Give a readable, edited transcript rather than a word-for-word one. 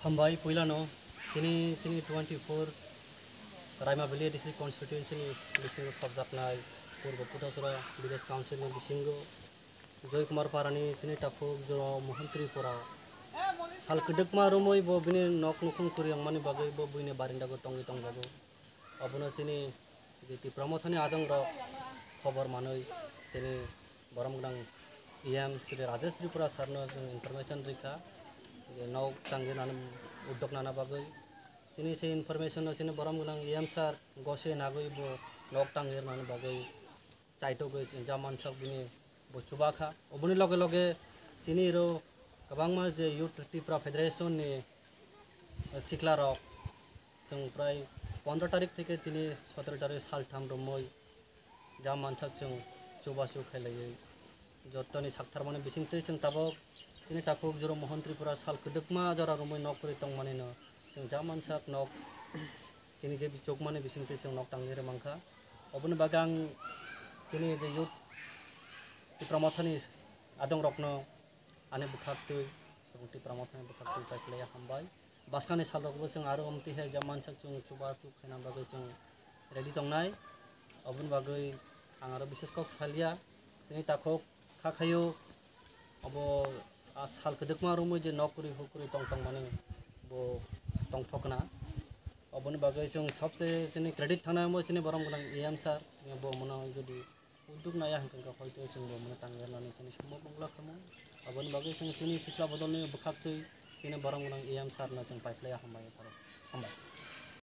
Hambai Puilano, Tini 24 Raima Valley District Constituency Bisingo Kabzaknai, Purbo Putasura, Village Council Bisingo, Joy Kumar Parani, Tini Tapo, Joro Mohantri Pura, Salkudukma Romoi Bobini, Nok Nukun Kuriang Mani Bagay Bobine Barindago Tongi Tongago, Abuna Sini, the Promothani Adang Rock, Hover Manoi, Sini, Baramgang, EM, Sri Rajesh Tripura Sarno, Information Rika. Now tangin anam udok nana bagai sini se information na sini boram gulang yam sar gose nagoi bo nok tangir nana bagai saito go jaman chak bini bo chubakha obuni loge loge sini ro kabang ma je youth tripura federation ni sikla rok sung prai 15 tarik theke tini 17 tarik sal tham romoi jaman chak chung chubasu khailai jotoni sakthar mane bisingte chung tabok Sini takuk juru mohon Tripura sal kedekma jara rumoi nok kuri tong mane no sing jaman sak nok sini je bicok mane bising te sing nok tanggire mangka obun bagang sini je youth ti promothani adong rokno ane bukhak tu ti promothani bukhak tu ta playa hambai baskani sal rok sing aro amti he jaman sak chung chuba chu khena bagai chung ready tongnai obun bagai angaro bises kok salia sini takuk khakhayo abo asal kedekma rumoi je nokuri hukuri tong tong mane bo tong thokna obon bagai chung सबसे chini credit thana mo chini borom gulang em sar bo mona jodi uduk naya hangka ka hoito chung bo mona tangger lani chini sumo bongla khamo obon bagai chung chini sikla bodolni bukhak tu chini borom gulang em sar na chung pipeline hambai.